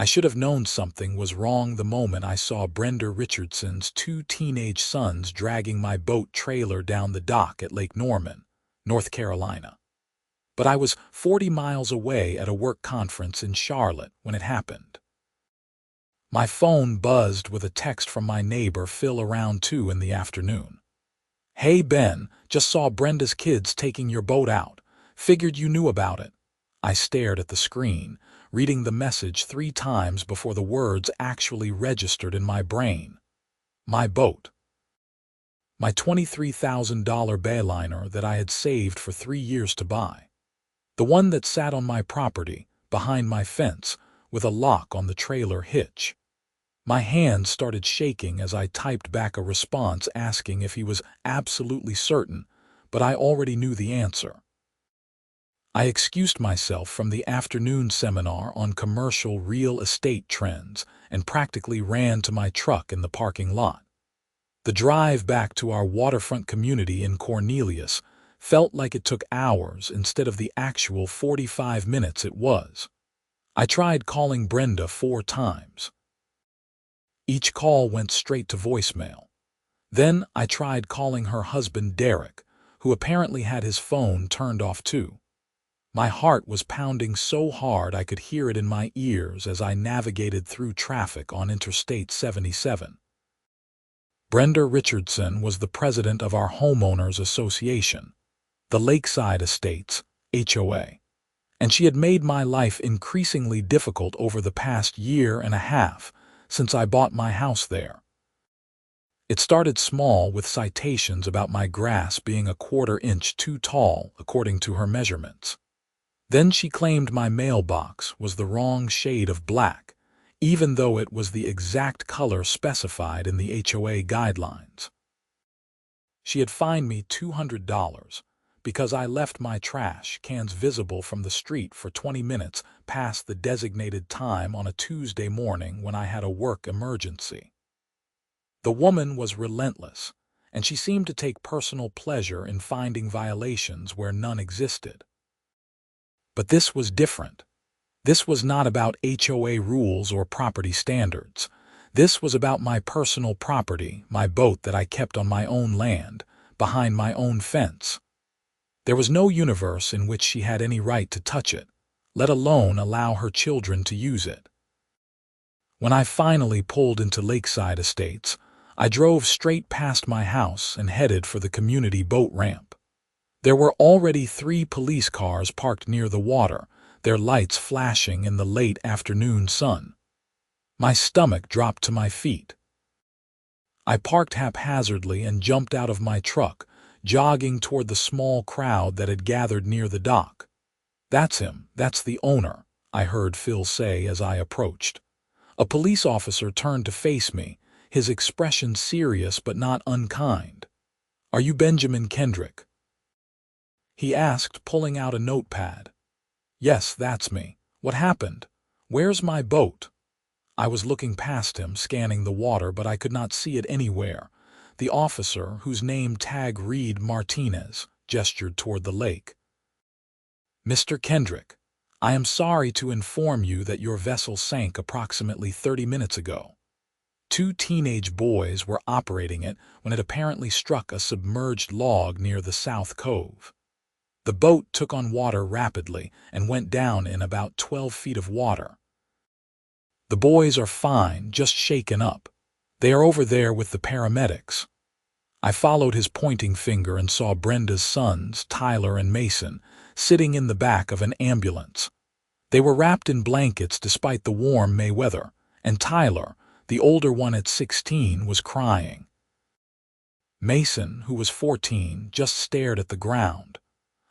I should have known something was wrong the moment I saw Brenda Richardson's two teenage sons dragging my boat trailer down the dock at Lake Norman, North Carolina. But I was 40 miles away at a work conference in Charlotte when it happened. My phone buzzed with a text from my neighbor Phil around 2 in the afternoon. "Hey Ben, just saw Brenda's kids taking your boat out. Figured you knew about it." I stared at the screen, reading the message 3 times before the words actually registered in my brain. My boat. My $23,000 Bayliner that I had saved for 3 years to buy. The one that sat on my property, behind my fence, with a lock on the trailer hitch. My hands started shaking as I typed back a response asking if he was absolutely certain, but I already knew the answer. I excused myself from the afternoon seminar on commercial real estate trends and practically ran to my truck in the parking lot. The drive back to our waterfront community in Cornelius felt like it took hours instead of the actual 45 minutes it was. I tried calling Brenda 4 times. Each call went straight to voicemail. Then I tried calling her husband Derek, who apparently had his phone turned off too. My heart was pounding so hard I could hear it in my ears as I navigated through traffic on Interstate 77. Brenda Richardson was the president of our homeowners association, the Lakeside Estates, HOA, and she had made my life increasingly difficult over the past year and a half since I bought my house there. It started small with citations about my grass being a 1/4 inch too tall according to her measurements. Then she claimed my mailbox was the wrong shade of black, even though it was the exact color specified in the HOA guidelines. She had fined me $200 because I left my trash cans visible from the street for 20 minutes past the designated time on a Tuesday morning when I had a work emergency. The woman was relentless, and she seemed to take personal pleasure in finding violations where none existed. But this was different. This was not about HOA rules or property standards. This was about my personal property, my boat that I kept on my own land, behind my own fence. There was no universe in which she had any right to touch it, let alone allow her children to use it. When I finally pulled into Lakeside Estates, I drove straight past my house and headed for the community boat ramp. There were already 3 police cars parked near the water, their lights flashing in the late afternoon sun. My stomach dropped to my feet. I parked haphazardly and jumped out of my truck, jogging toward the small crowd that had gathered near the dock. "That's him, that's the owner," I heard Phil say as I approached. A police officer turned to face me, his expression serious but not unkind. "Are you Benjamin Kendrick?" he asked, pulling out a notepad. "Yes, that's me. What happened? Where's my boat?" I was looking past him, scanning the water, but I could not see it anywhere. The officer, whose name tag read Martinez, gestured toward the lake. "Mr. Kendrick, I am sorry to inform you that your vessel sank approximately 30 minutes ago. 2 teenage boys were operating it when it apparently struck a submerged log near the South Cove. The boat took on water rapidly and went down in about 12 feet of water. The boys are fine, just shaken up. They are over there with the paramedics." I followed his pointing finger and saw Brenda's sons, Tyler and Mason, sitting in the back of an ambulance. They were wrapped in blankets despite the warm May weather, and Tyler, the older one at 16, was crying. Mason, who was 14, just stared at the ground.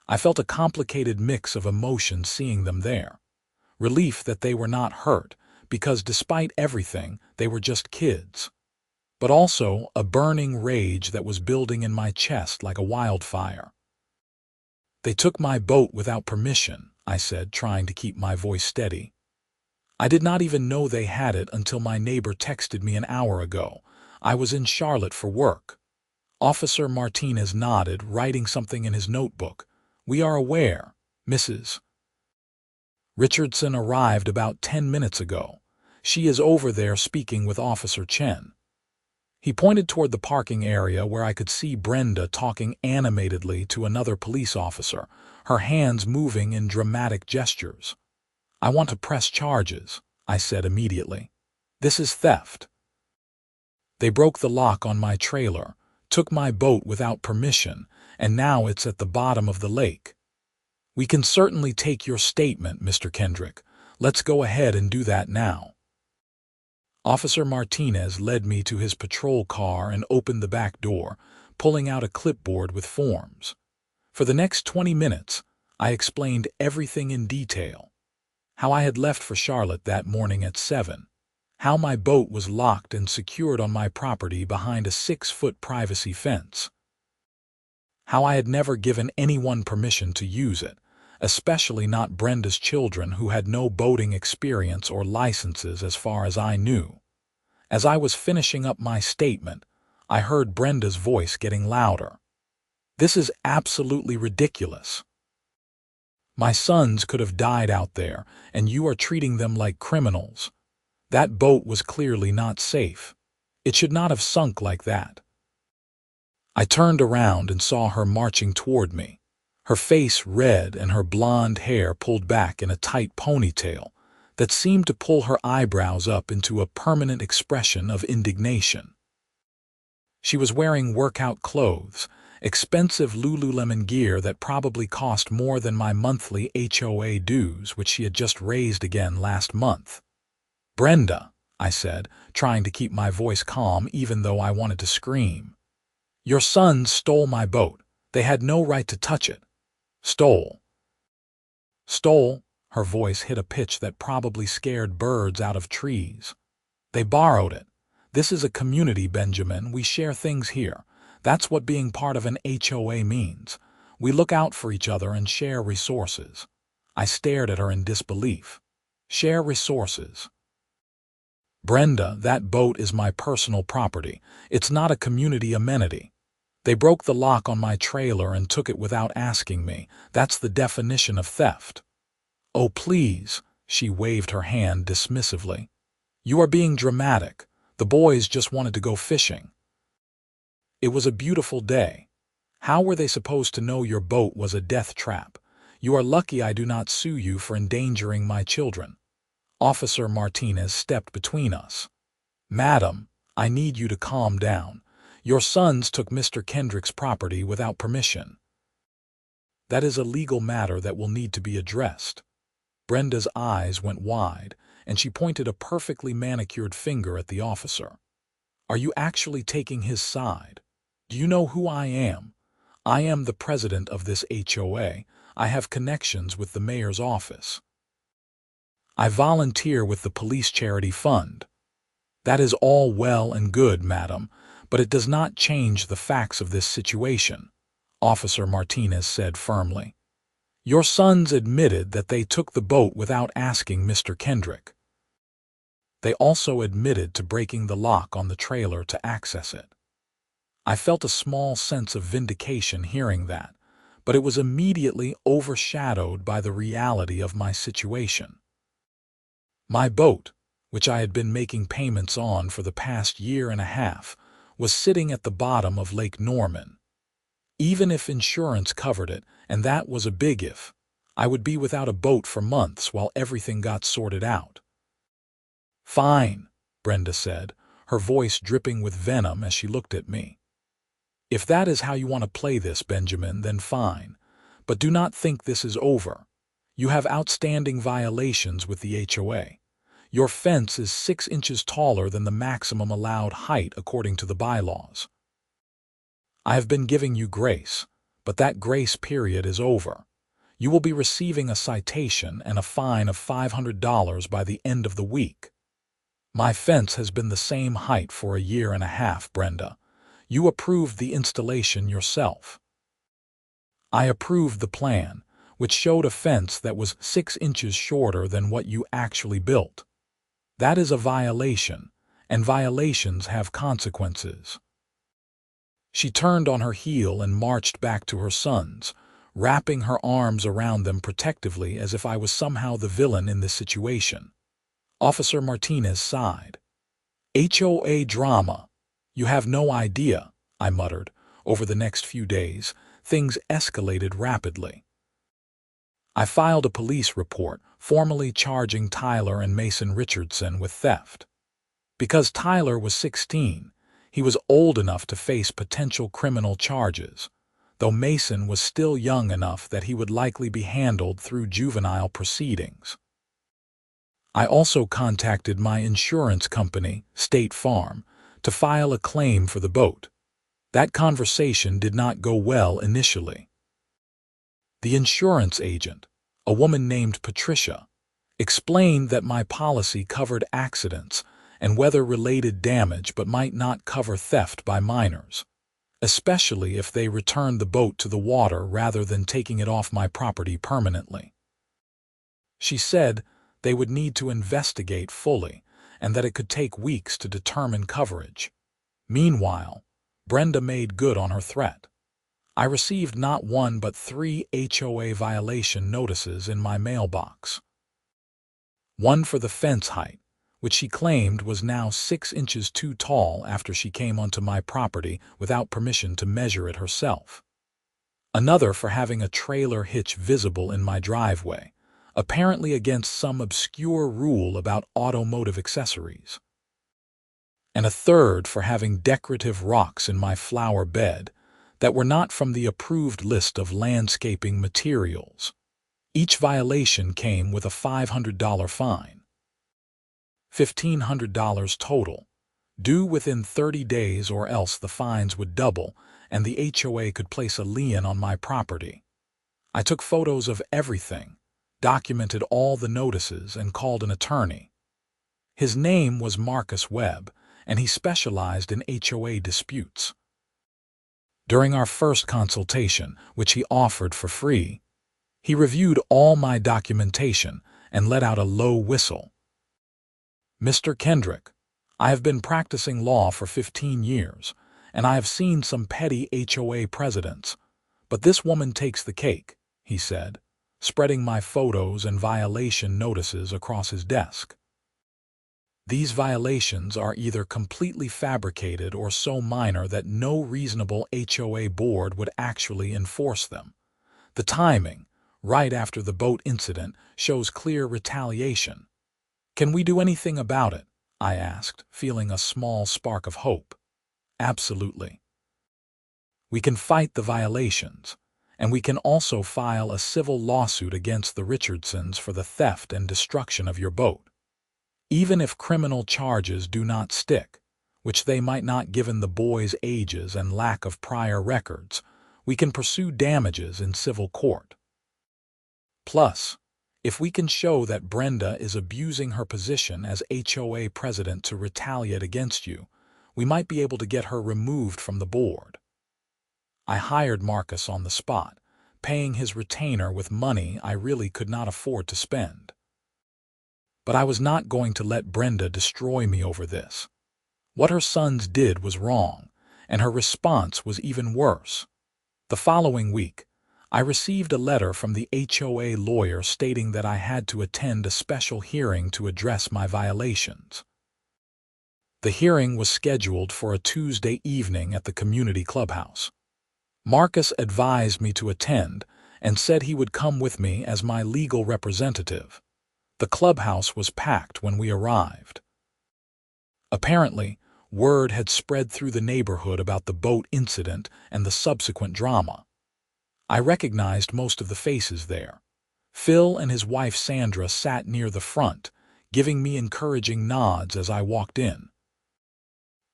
I felt a complicated mix of emotions seeing them there. Relief that they were not hurt, because despite everything, they were just kids. But also a burning rage that was building in my chest like a wildfire. "They took my boat without permission," I said, trying to keep my voice steady. "I did not even know they had it until my neighbor texted me an hour ago. I was in Charlotte for work." Officer Martinez nodded, writing something in his notebook. "We are aware, Mrs. Richardson arrived about 10 minutes ago. She is over there speaking with Officer Chen." He pointed toward the parking area where I could see Brenda talking animatedly to another police officer, her hands moving in dramatic gestures. "I want to press charges," I said immediately. "This is theft. They broke the lock on my trailer, took my boat without permission, and now it's at the bottom of the lake." "We can certainly take your statement, Mr. Kendrick. Let's go ahead and do that now." Officer Martinez led me to his patrol car and opened the back door, pulling out a clipboard with forms. For the next 20 minutes, I explained everything in detail. How I had left for Charlotte that morning at 7. How my boat was locked and secured on my property behind a 6-foot privacy fence. How I had never given anyone permission to use it, especially not Brenda's children who had no boating experience or licenses as far as I knew. As I was finishing up my statement, I heard Brenda's voice getting louder. "This is absolutely ridiculous. My sons could have died out there, and you are treating them like criminals. That boat was clearly not safe. It should not have sunk like that." I turned around and saw her marching toward me, her face red and her blonde hair pulled back in a tight ponytail that seemed to pull her eyebrows up into a permanent expression of indignation. She was wearing workout clothes, expensive Lululemon gear that probably cost more than my monthly HOA dues, which she had just raised again last month. "Brenda," I said, trying to keep my voice calm even though I wanted to scream. "Your sons stole my boat. They had no right to touch it." "Stole." "Stole," her voice hit a pitch that probably scared birds out of trees. "They borrowed it. This is a community, Benjamin. We share things here. That's what being part of an HOA means. We look out for each other and share resources." I stared at her in disbelief. "Share resources?" "Brenda, that boat is my personal property. It's not a community amenity. They broke the lock on my trailer and took it without asking me. That's the definition of theft." "Oh, please," she waved her hand dismissively. "You are being dramatic. The boys just wanted to go fishing." "It was a beautiful day. How were they supposed to know your boat was a death trap? You are lucky I do not sue you for endangering my children." Officer Martinez stepped between us. "Madam, I need you to calm down. Your sons took Mr. Kendrick's property without permission. That is a legal matter that will need to be addressed." Brenda's eyes went wide, and she pointed a perfectly manicured finger at the officer. "Are you actually taking his side? Do you know who I am? I am the president of this HOA. I have connections with the mayor's office. I volunteer with the police charity fund." "That is all well and good, madam, but it does not change the facts of this situation," Officer Martinez said firmly. "Your sons admitted that they took the boat without asking Mr. Kendrick. They also admitted to breaking the lock on the trailer to access it." I felt a small sense of vindication hearing that, but it was immediately overshadowed by the reality of my situation. My boat, which I had been making payments on for the past year and a half, was sitting at the bottom of Lake Norman. Even if insurance covered it, and that was a big if, I would be without a boat for months while everything got sorted out. "Fine," Brenda said, her voice dripping with venom as she looked at me. "If that is how you want to play this, Benjamin, then fine. But do not think this is over. You have outstanding violations with the HOA. Your fence is 6 inches taller than the maximum allowed height according to the bylaws. I have been giving you grace, but that grace period is over. You will be receiving a citation and a fine of $500 by the end of the week. My fence has been the same height for a year and a half, Brenda. You approved the installation yourself." "I approved the plan, which showed a fence that was 6 inches shorter than what you actually built. That is a violation, and violations have consequences." She turned on her heel and marched back to her sons, wrapping her arms around them protectively as if I was somehow the villain in this situation. Officer Martinez sighed. HOA drama. You have no idea, I muttered. Over the next few days, things escalated rapidly. I filed a police report, formally charging Tyler and Mason Richardson with theft. Because Tyler was 16, he was old enough to face potential criminal charges, though Mason was still young enough that he would likely be handled through juvenile proceedings. I also contacted my insurance company, State Farm, to file a claim for the boat. That conversation did not go well initially. The insurance agent, a woman named Patricia, explained that my policy covered accidents and weather-related damage but might not cover theft by minors, especially if they returned the boat to the water rather than taking it off my property permanently. She said they would need to investigate fully and that it could take weeks to determine coverage. Meanwhile, Brenda made good on her threat. I received not one but 3 HOA violation notices in my mailbox. One for the fence height, which she claimed was now 6 inches too tall after she came onto my property without permission to measure it herself. Another for having a trailer hitch visible in my driveway, apparently against some obscure rule about automotive accessories. And a third for having decorative rocks in my flower bed that were not from the approved list of landscaping materials. Each violation came with a $500 fine. $1,500 total, due within 30 days or else the fines would double and the HOA could place a lien on my property. I took photos of everything, documented all the notices, and called an attorney. His name was Marcus Webb, and he specialized in HOA disputes. During our first consultation, which he offered for free, he reviewed all my documentation and let out a low whistle. "Mr. Kendrick, I have been practicing law for 15 years, and I have seen some petty HOA presidents, but this woman takes the cake," he said, spreading my photos and violation notices across his desk. These violations are either completely fabricated or so minor that no reasonable HOA board would actually enforce them. The timing, right after the boat incident, shows clear retaliation. "Can we do anything about it?" I asked, feeling a small spark of hope. "Absolutely. We can fight the violations, and we can also file a civil lawsuit against the Richardsons for the theft and destruction of your boat. Even if criminal charges do not stick, which they might not given the boys' ages and lack of prior records, we can pursue damages in civil court. Plus, if we can show that Brenda is abusing her position as HOA president to retaliate against you, we might be able to get her removed from the board." I hired Marcus on the spot, paying his retainer with money I really could not afford to spend. But I was not going to let Brenda destroy me over this. What her sons did was wrong, and her response was even worse. The following week, I received a letter from the HOA lawyer stating that I had to attend a special hearing to address my violations. The hearing was scheduled for a Tuesday evening at the community clubhouse. Marcus advised me to attend and said he would come with me as my legal representative. The clubhouse was packed when we arrived. Apparently, word had spread through the neighborhood about the boat incident and the subsequent drama. I recognized most of the faces there. Phil and his wife Sandra sat near the front, giving me encouraging nods as I walked in.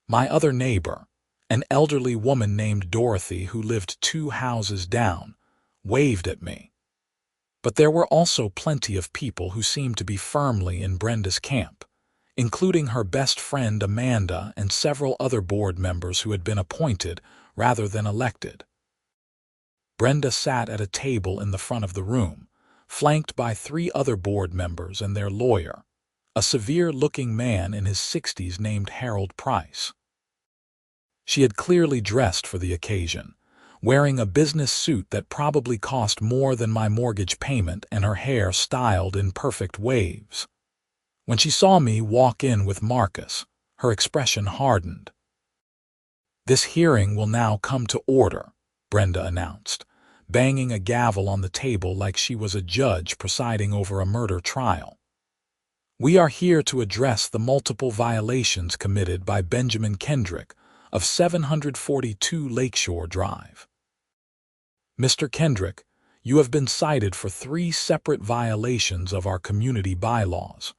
My other neighbor, an elderly woman named Dorothy who lived 2 houses down, waved at me. But there were also plenty of people who seemed to be firmly in Brenda's camp, including her best friend Amanda and several other board members who had been appointed rather than elected. Brenda sat at a table in the front of the room, flanked by 3 other board members and their lawyer, a severe-looking man in his 60s named Harold Price. She had clearly dressed for the occasion, wearing a business suit that probably cost more than my mortgage payment and her hair styled in perfect waves. When she saw me walk in with Marcus, her expression hardened. "This hearing will now come to order," Brenda announced, banging a gavel on the table like she was a judge presiding over a murder trial. "We are here to address the multiple violations committed by Benjamin Kendrick of 742 Lakeshore Drive. Mr. Kendrick, you have been cited for 3 separate violations of our community bylaws."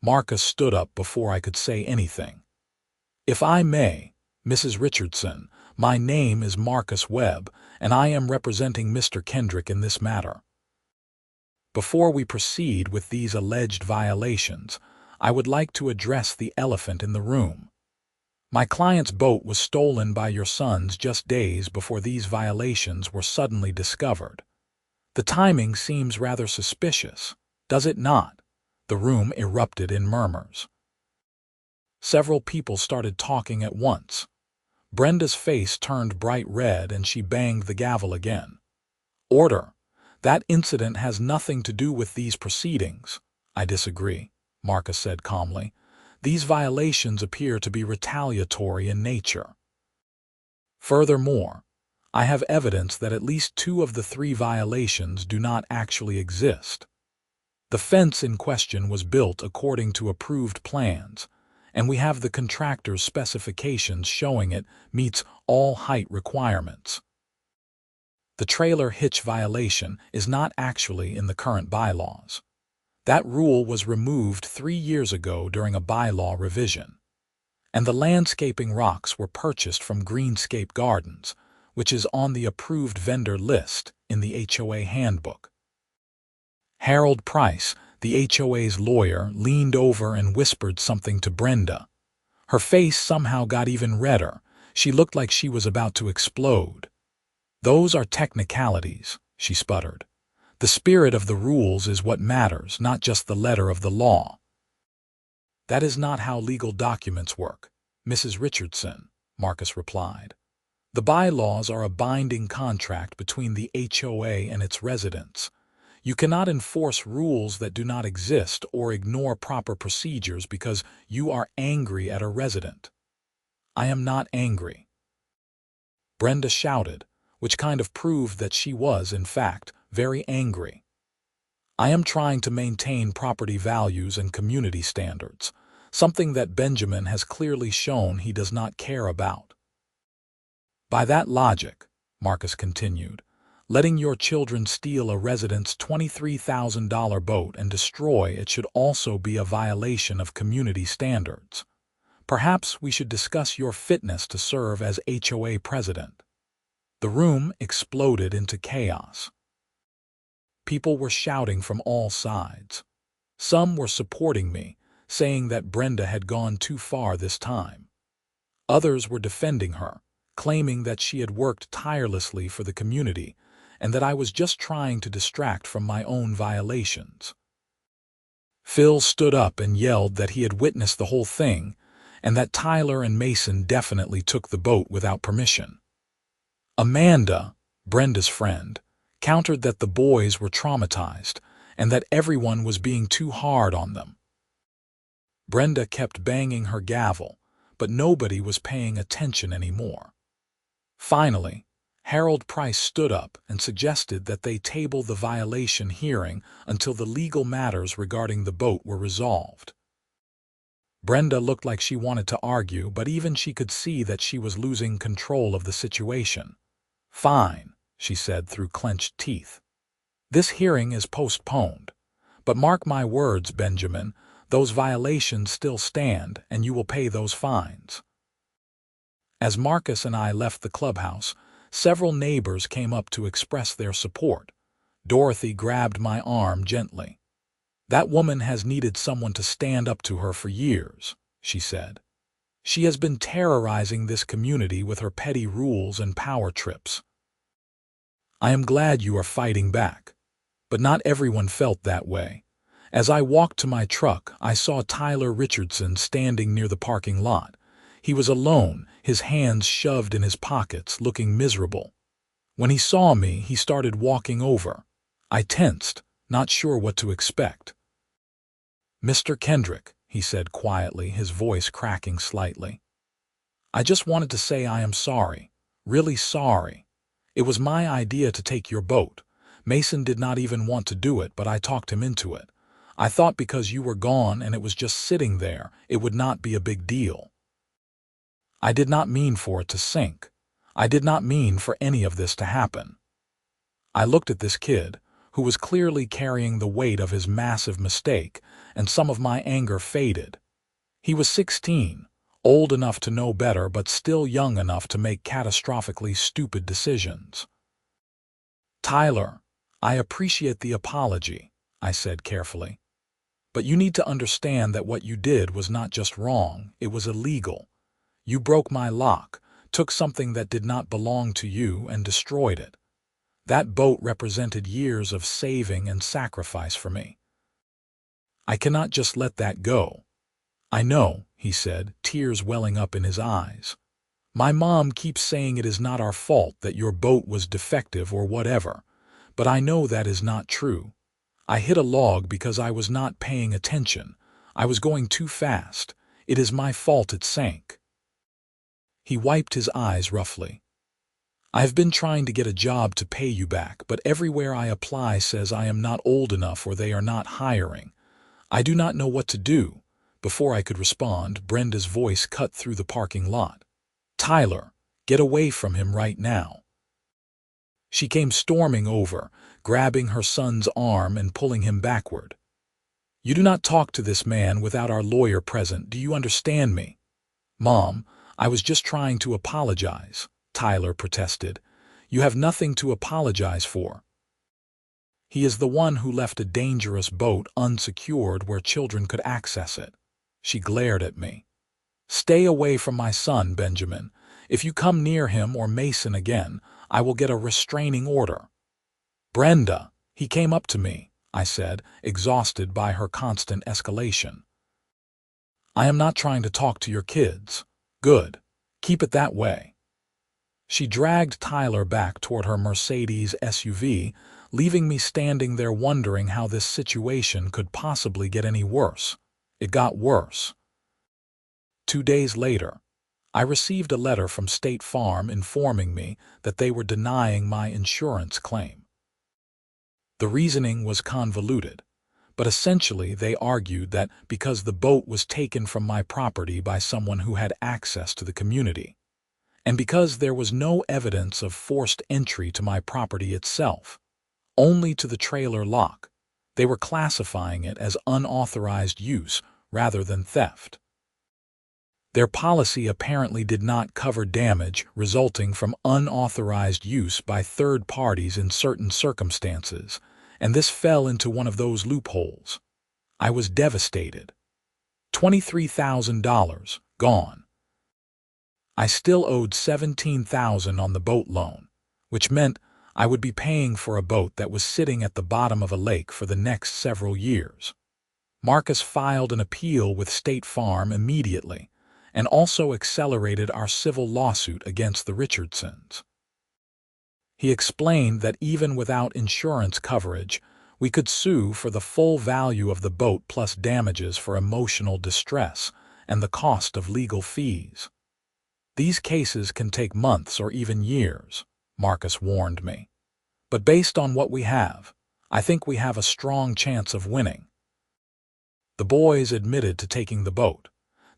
Marcus stood up before I could say anything. "If I may, Mrs. Richardson, my name is Marcus Webb, and I am representing Mr. Kendrick in this matter. Before we proceed with these alleged violations, I would like to address the elephant in the room. My client's boat was stolen by your sons just days before these violations were suddenly discovered. The timing seems rather suspicious, does it not?" The room erupted in murmurs. Several people started talking at once. Brenda's face turned bright red and she banged the gavel again. "Order! That incident has nothing to do with these proceedings." "I disagree," Marcus said calmly. "These violations appear to be retaliatory in nature. Furthermore, I have evidence that at least 2 of the 3 violations do not actually exist. The fence in question was built according to approved plans, and we have the contractor's specifications showing it meets all height requirements. The trailer hitch violation is not actually in the current bylaws. That rule was removed 3 years ago during a bylaw revision. And the landscaping rocks were purchased from Greenscape Gardens, which is on the approved vendor list in the HOA handbook." Harold Price, the HOA's lawyer, leaned over and whispered something to Brenda. Her face somehow got even redder. She looked like she was about to explode. "Those are technicalities," she sputtered. "The spirit of the rules is what matters, not just the letter of the law." "That is not how legal documents work, Mrs. Richardson," Marcus replied. "The bylaws are a binding contract between the HOA and its residents. You cannot enforce rules that do not exist or ignore proper procedures because you are angry at a resident." "I am not angry," Brenda shouted, which kind of proved that she was, in fact, very angry. "I am trying to maintain property values and community standards, something that Benjamin has clearly shown he does not care about." "By that logic," Marcus continued, "letting your children steal a resident's $23,000 boat and destroy it should also be a violation of community standards. Perhaps we should discuss your fitness to serve as HOA president." The room exploded into chaos. People were shouting from all sides. Some were supporting me, saying that Brenda had gone too far this time. Others were defending her, claiming that she had worked tirelessly for the community and that I was just trying to distract from my own violations. Phil stood up and yelled that he had witnessed the whole thing and that Tyler and Mason definitely took the boat without permission. Amanda, Brenda's friend, countered that the boys were traumatized and that everyone was being too hard on them. Brenda kept banging her gavel, but nobody was paying attention anymore. Finally, Harold Price stood up and suggested that they table the violation hearing until the legal matters regarding the boat were resolved. Brenda looked like she wanted to argue, but even she could see that she was losing control of the situation. "Fine," she said through clenched teeth. "This hearing is postponed. But mark my words, Benjamin, those violations still stand and you will pay those fines." As Marcus and I left the clubhouse, several neighbors came up to express their support. Dorothy grabbed my arm gently. "That woman has needed someone to stand up to her for years," she said. "She has been terrorizing this community with her petty rules and power trips. I am glad you are fighting back." But not everyone felt that way. As I walked to my truck, I saw Tyler Richardson standing near the parking lot. He was alone, his hands shoved in his pockets, looking miserable. When he saw me, he started walking over. I tensed, not sure what to expect. "Mr. Kendrick," he said quietly, his voice cracking slightly. "I just wanted to say I am sorry, really sorry. It was my idea to take your boat. Mason did not even want to do it, but I talked him into it. I thought because you were gone and it was just sitting there, it would not be a big deal. I did not mean for it to sink. I did not mean for any of this to happen." I looked at this kid, who was clearly carrying the weight of his massive mistake, and some of my anger faded. He was 16, old enough to know better but still young enough to make catastrophically stupid decisions. "Tyler, I appreciate the apology," I said carefully. "But you need to understand that what you did was not just wrong, it was illegal. You broke my lock, took something that did not belong to you, and destroyed it. That boat represented years of saving and sacrifice for me. I cannot just let that go." "I know," he said, tears welling up in his eyes. "My mom keeps saying it is not our fault, that your boat was defective or whatever, but I know that is not true. I hit a log because I was not paying attention. I was going too fast. It is my fault it sank." He wiped his eyes roughly. "I have been trying to get a job to pay you back, but everywhere I apply says I am not old enough or they are not hiring. I do not know what to do." Before I could respond, Brenda's voice cut through the parking lot. "Tyler, get away from him right now." She came storming over, grabbing her son's arm and pulling him backward. "You do not talk to this man without our lawyer present, do you understand me?" "Mom, I was just trying to apologize," Tyler protested. "You have nothing to apologize for. He is the one who left a dangerous boat unsecured where children could access it." She glared at me. "Stay away from my son, Benjamin. If you come near him or Mason again, I will get a restraining order." "Brenda, he came up to me," I said, exhausted by her constant escalation. "I am not trying to talk to your kids." "Good. Keep it that way." She dragged Tyler back toward her Mercedes SUV, leaving me standing there wondering how this situation could possibly get any worse. It got worse. 2 days later, I received a letter from State Farm informing me that they were denying my insurance claim. The reasoning was convoluted, but essentially they argued that because the boat was taken from my property by someone who had access to the community, and because there was no evidence of forced entry to my property itself, only to the trailer lock, they were classifying it as unauthorized use rather than theft. Their policy apparently did not cover damage resulting from unauthorized use by third parties in certain circumstances, and this fell into one of those loopholes. I was devastated. $23,000 gone. I still owed $17,000 on the boat loan, which meant I would be paying for a boat that was sitting at the bottom of a lake for the next several years. Marcus filed an appeal with State Farm immediately, and also accelerated our civil lawsuit against the Richardsons. He explained that even without insurance coverage, we could sue for the full value of the boat plus damages for emotional distress and the cost of legal fees. "These cases can take months or even years," Marcus warned me. "But based on what we have, I think we have a strong chance of winning." The boys admitted to taking the boat.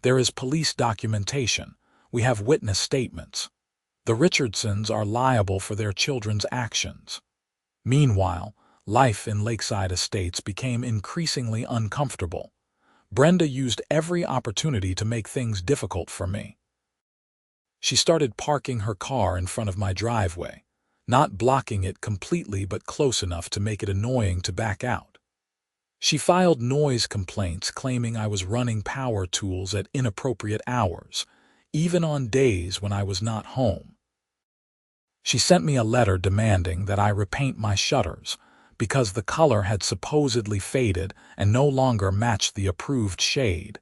There is police documentation. We have witness statements. The Richardsons are liable for their children's actions. Meanwhile, life in Lakeside Estates became increasingly uncomfortable. Brenda used every opportunity to make things difficult for me. She started parking her car in front of my driveway, not blocking it completely but close enough to make it annoying to back out. She filed noise complaints claiming I was running power tools at inappropriate hours, even on days when I was not home. She sent me a letter demanding that I repaint my shutters because the color had supposedly faded and no longer matched the approved shade,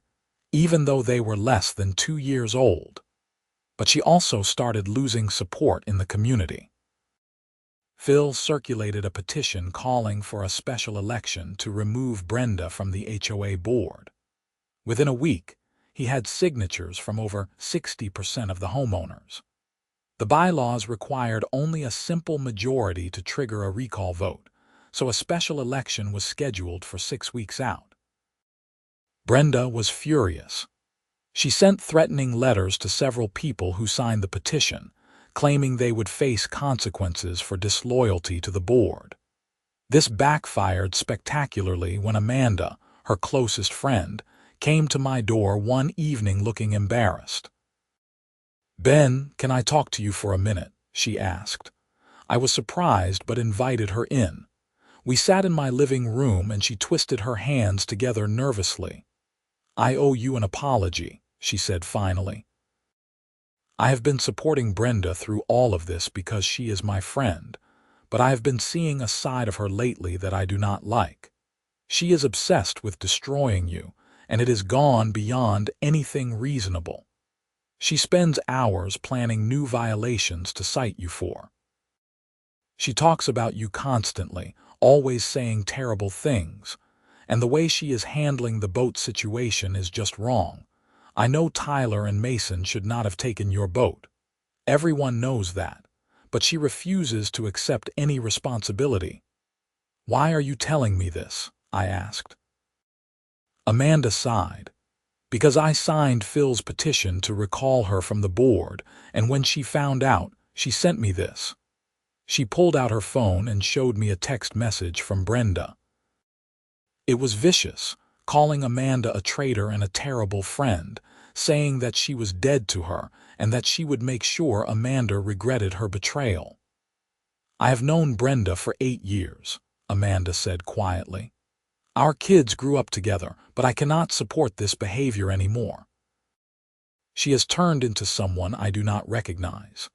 even though they were less than 2 years old. But she also started losing support in the community. Phil circulated a petition calling for a special election to remove Brenda from the HOA board. Within a week, he had signatures from over 60% of the homeowners. The bylaws required only a simple majority to trigger a recall vote, so a special election was scheduled for 6 weeks out. Brenda was furious. She sent threatening letters to several people who signed the petition, claiming they would face consequences for disloyalty to the board. This backfired spectacularly when Amanda, her closest friend, came to my door one evening looking embarrassed. "Ben, can I talk to you for a minute?" she asked. I was surprised but invited her in. We sat in my living room and she twisted her hands together nervously. "I owe you an apology," she said finally. "I have been supporting Brenda through all of this because she is my friend, but I have been seeing a side of her lately that I do not like. She is obsessed with destroying you, and it has gone beyond anything reasonable. She spends hours planning new violations to cite you for. She talks about you constantly, always saying terrible things, and the way she is handling the boat situation is just wrong. I know Tyler and Mason should not have taken your boat. Everyone knows that, but she refuses to accept any responsibility." "Why are you telling me this?" I asked. Amanda sighed. "Because I signed Phil's petition to recall her from the board, and when she found out, she sent me this." She pulled out her phone and showed me a text message from Brenda. It was vicious, calling Amanda a traitor and a terrible friend, saying that she was dead to her and that she would make sure Amanda regretted her betrayal. "I have known Brenda for 8 years, Amanda said quietly. "Our kids grew up together, but I cannot support this behavior anymore. She has turned into someone I do not recognize."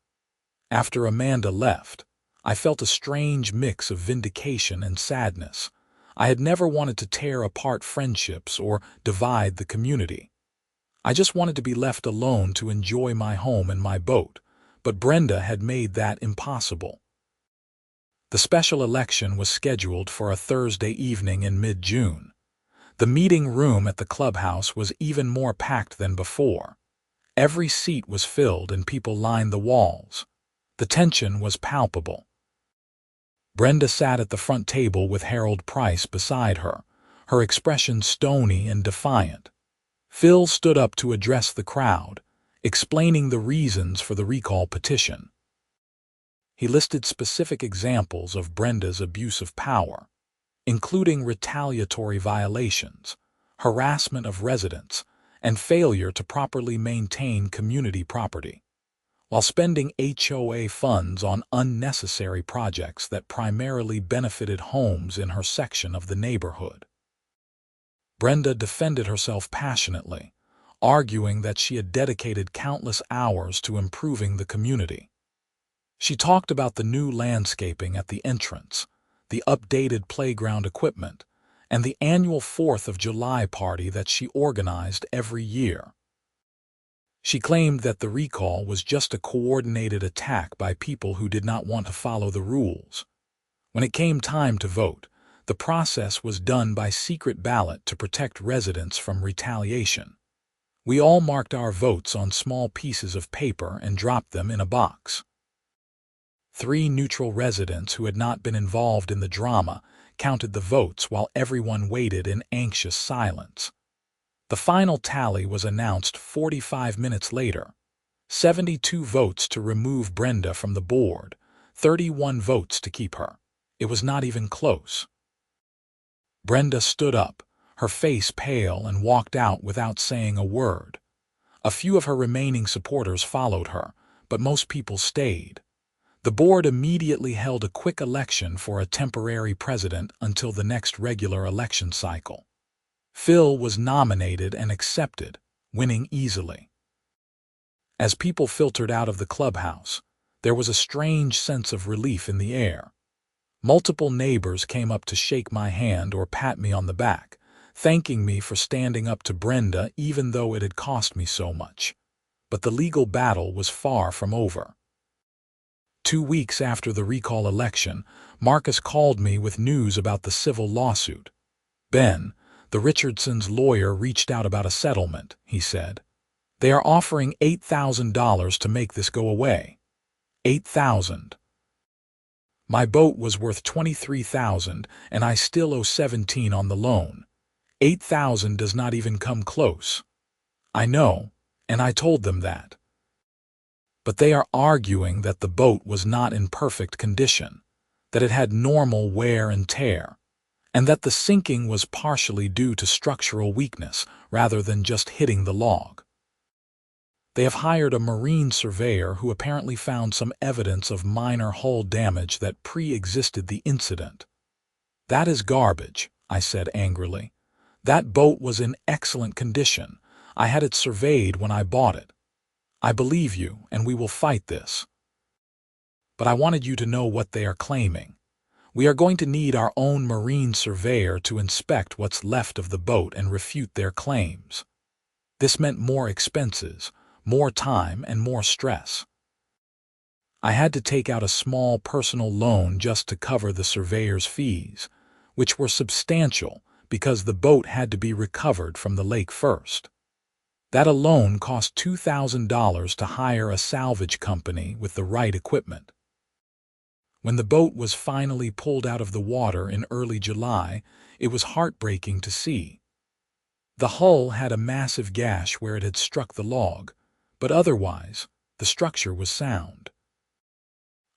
After Amanda left, I felt a strange mix of vindication and sadness. I had never wanted to tear apart friendships or divide the community. I just wanted to be left alone to enjoy my home and my boat, but Brenda had made that impossible. The special election was scheduled for a Thursday evening in mid-June. The meeting room at the clubhouse was even more packed than before. Every seat was filled and people lined the walls. The tension was palpable. Brenda sat at the front table with Harold Price beside her, her expression stony and defiant. Phil stood up to address the crowd, explaining the reasons for the recall petition. He listed specific examples of Brenda's abuse of power, including retaliatory violations, harassment of residents, and failure to properly maintain community property, while spending HOA funds on unnecessary projects that primarily benefited homes in her section of the neighborhood. Brenda defended herself passionately, arguing that she had dedicated countless hours to improving the community. She talked about the new landscaping at the entrance, the updated playground equipment, and the annual 4th of July party that she organized every year. She claimed that the recall was just a coordinated attack by people who did not want to follow the rules. When it came time to vote, the process was done by secret ballot to protect residents from retaliation. We all marked our votes on small pieces of paper and dropped them in a box. 3 neutral residents who had not been involved in the drama counted the votes while everyone waited in anxious silence. The final tally was announced 45 minutes later. 72 votes to remove Brenda from the board, 31 votes to keep her. It was not even close. Brenda stood up, her face pale, and walked out without saying a word. A few of her remaining supporters followed her, but most people stayed. The board immediately held a quick election for a temporary president until the next regular election cycle. Phil was nominated and accepted, winning easily. As people filtered out of the clubhouse, there was a strange sense of relief in the air. Multiple neighbors came up to shake my hand or pat me on the back, thanking me for standing up to Brenda even though it had cost me so much. But the legal battle was far from over. 2 weeks after the recall election, Marcus called me with news about the civil lawsuit. "Ben, the Richardsons' lawyer reached out about a settlement," he said. "They are offering $8,000 to make this go away." $8,000. My boat was worth $23,000 and I still owe $17,000 on the loan. $8,000 does not even come close. I know, and I told them that. But they are arguing that the boat was not in perfect condition, that it had normal wear and tear, and that the sinking was partially due to structural weakness rather than just hitting the log. They have hired a marine surveyor who apparently found some evidence of minor hull damage that pre-existed the incident. "That is garbage," I said angrily. "That boat was in excellent condition. I had it surveyed when I bought it. I believe you, and we will fight this. But I wanted you to know what they are claiming. We are going to need our own marine surveyor to inspect what's left of the boat and refute their claims." This meant more expenses, more time, and more stress. I had to take out a small personal loan just to cover the surveyor's fees, which were substantial because the boat had to be recovered from the lake first. That alone cost $2,000 to hire a salvage company with the right equipment. When the boat was finally pulled out of the water in early July, it was heartbreaking to see. The hull had a massive gash where it had struck the log, but otherwise, the structure was sound.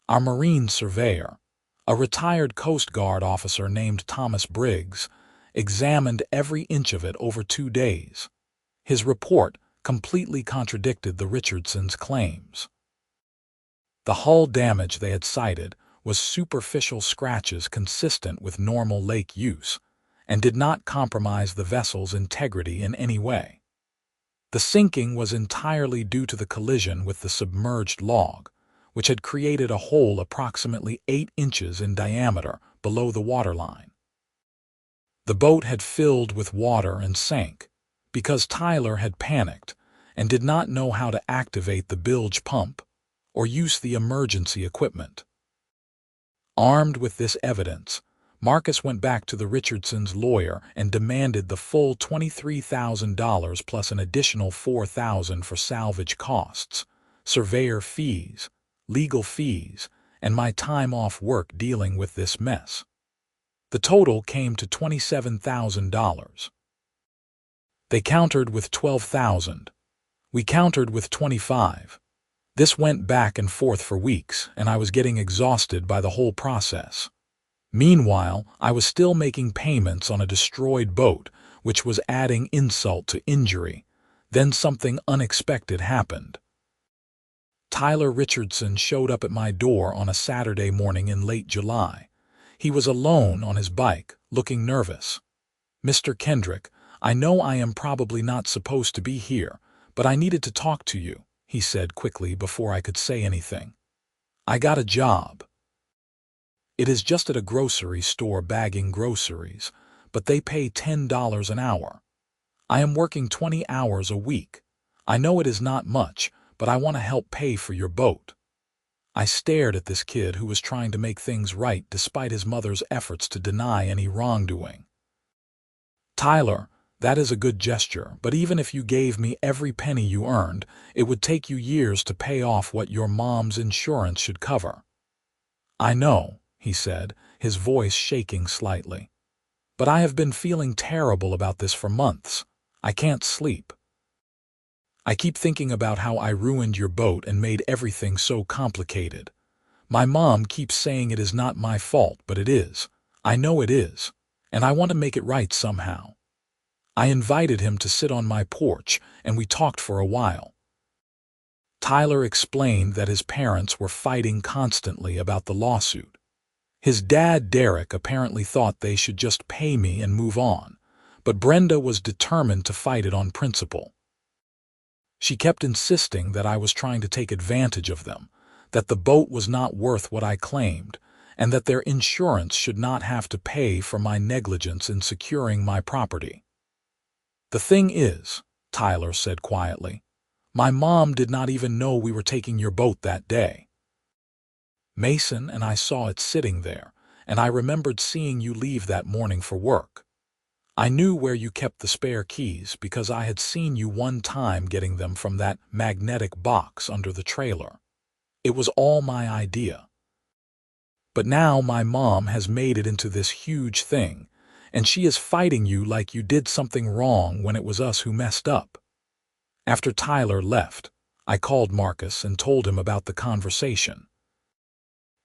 Our marine surveyor, a retired Coast Guard officer named Thomas Briggs, examined every inch of it over 2 days. His report completely contradicted the Richardsons' claims. The hull damage they had cited was superficial scratches consistent with normal lake use, and did not compromise the vessel's integrity in any way. The sinking was entirely due to the collision with the submerged log, which had created a hole approximately 8 inches in diameter below the waterline. The boat had filled with water and sank, because Tyler had panicked and did not know how to activate the bilge pump or use the emergency equipment. Armed with this evidence, Marcus went back to the Richardsons' lawyer and demanded the full $23,000 plus an additional $4,000 for salvage costs, surveyor fees, legal fees, and my time off work dealing with this mess. The total came to $27,000. They countered with $12,000. We countered with $25,000. This went back and forth for weeks, and I was getting exhausted by the whole process. Meanwhile, I was still making payments on a destroyed boat, which was adding insult to injury. Then something unexpected happened. Tyler Richardson showed up at my door on a Saturday morning in late July. He was alone on his bike, looking nervous. "Mr. Kendrick, I know I am probably not supposed to be here, but I needed to talk to you," he said quickly before I could say anything. "I got a job. It is just at a grocery store bagging groceries, but they pay $10 an hour. I am working 20 hours a week. I know it is not much, but I want to help pay for your boat." I stared at this kid who was trying to make things right despite his mother's efforts to deny any wrongdoing. "Tyler, that is a good gesture, but even if you gave me every penny you earned, it would take you years to pay off what your mom's insurance should cover." "I know," he said, his voice shaking slightly. "But I have been feeling terrible about this for months. I can't sleep. I keep thinking about how I ruined your boat and made everything so complicated. My mom keeps saying it is not my fault, but it is. I know it is, and I want to make it right somehow." I invited him to sit on my porch, and we talked for a while. Tyler explained that his parents were fighting constantly about the lawsuit. His dad, Derek, apparently thought they should just pay me and move on, but Brenda was determined to fight it on principle. She kept insisting that I was trying to take advantage of them, that the boat was not worth what I claimed, and that their insurance should not have to pay for my negligence in securing my property. "The thing is," Tyler said quietly, "my mom did not even know we were taking your boat that day." Mason and I saw it sitting there, and I remembered seeing you leave that morning for work. I knew where you kept the spare keys because I had seen you one time getting them from that magnetic box under the trailer. It was all my idea. But now my mom has made it into this huge thing, and she is fighting you like you did something wrong when it was us who messed up. After Tyler left, I called Marcus and told him about the conversation.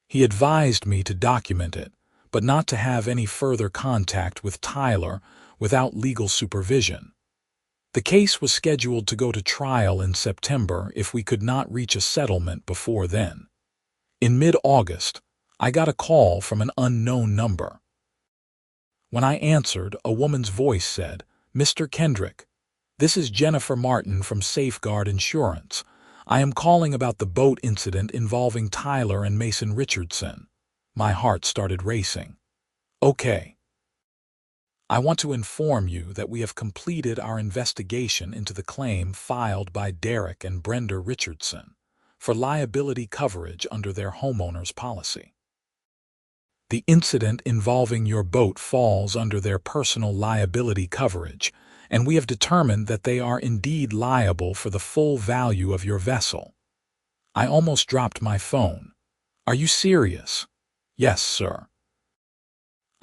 He advised me to document it, but not to have any further contact with Tyler without legal supervision. The case was scheduled to go to trial in September if we could not reach a settlement before then. In mid-August, I got a call from an unknown number. When I answered, a woman's voice said, "Mr. Kendrick, this is Jennifer Martin from Safeguard Insurance. I am calling about the boat incident involving Tyler and Mason Richardson." My heart started racing. "Okay. I want to inform you that we have completed our investigation into the claim filed by Derek and Brenda Richardson for liability coverage under their homeowners policy. The incident involving your boat falls under their personal liability coverage, and we have determined that they are indeed liable for the full value of your vessel." I almost dropped my phone. "Are you serious?" "Yes, sir."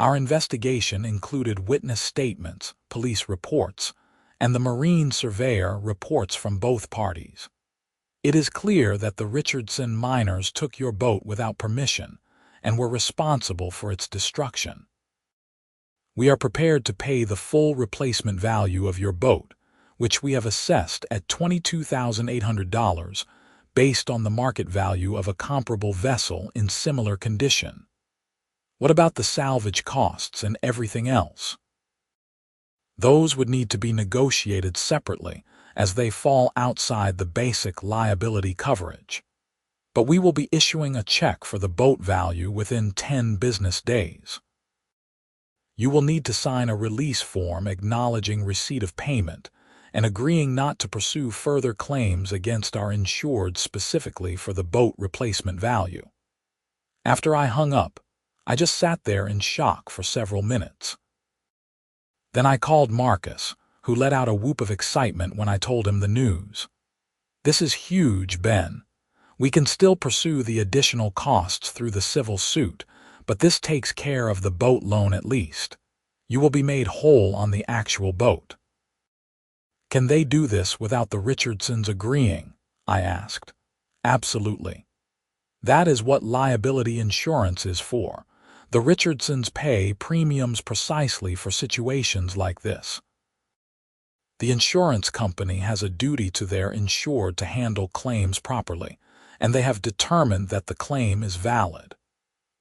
Our investigation included witness statements, police reports, and the marine surveyor reports from both parties. It is clear that the Richardson miners took your boat without permission and were responsible for its destruction. We are prepared to pay the full replacement value of your boat, which we have assessed at $22,800 based on the market value of a comparable vessel in similar condition. What about the salvage costs and everything else? Those would need to be negotiated separately, as they fall outside the basic liability coverage. But we will be issuing a check for the boat value within 10 business days. You will need to sign a release form acknowledging receipt of payment and agreeing not to pursue further claims against our insured specifically for the boat replacement value. After I hung up, I just sat there in shock for several minutes. Then I called Marcus, who let out a whoop of excitement when I told him the news. "This is huge, Ben. We can still pursue the additional costs through the civil suit, but this takes care of the boat loan at least. You will be made whole on the actual boat." "Can they do this without the Richardsons agreeing?" I asked. "Absolutely. That is what liability insurance is for. The Richardsons pay premiums precisely for situations like this. The insurance company has a duty to their insured to handle claims properly, and they have determined that the claim is valid.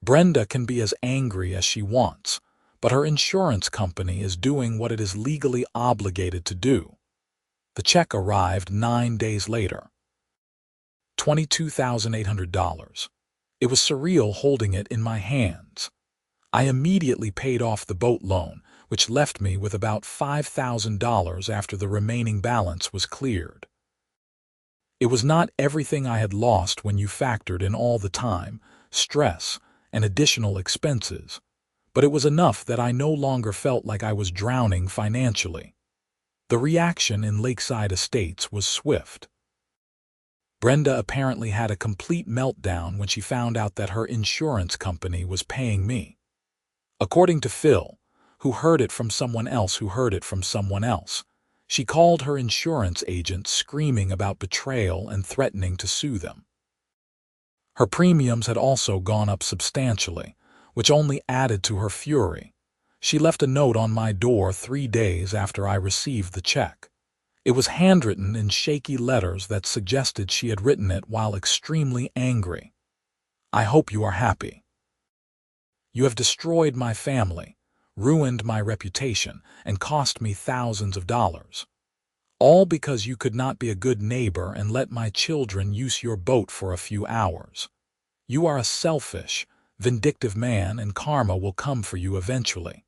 Brenda can be as angry as she wants, but her insurance company is doing what it is legally obligated to do." The check arrived 9 days later. $22,800. It was surreal holding it in my hands. I immediately paid off the boat loan, which left me with about $5,000 after the remaining balance was cleared. It was not everything I had lost when you factored in all the time, stress, and additional expenses, but it was enough that I no longer felt like I was drowning financially. The reaction in Lakeside Estates was swift. Brenda apparently had a complete meltdown when she found out that her insurance company was paying me. According to Phil, who heard it from someone else who heard it from someone else, she called her insurance agent screaming about betrayal and threatening to sue them. Her premiums had also gone up substantially, which only added to her fury. She left a note on my door 3 days after I received the check. It was handwritten in shaky letters that suggested she had written it while extremely angry. "I hope you are happy. You have destroyed my family, ruined my reputation, and cost me thousands of dollars. All because you could not be a good neighbor and let my children use your boat for a few hours. You are a selfish, vindictive man, and karma will come for you eventually."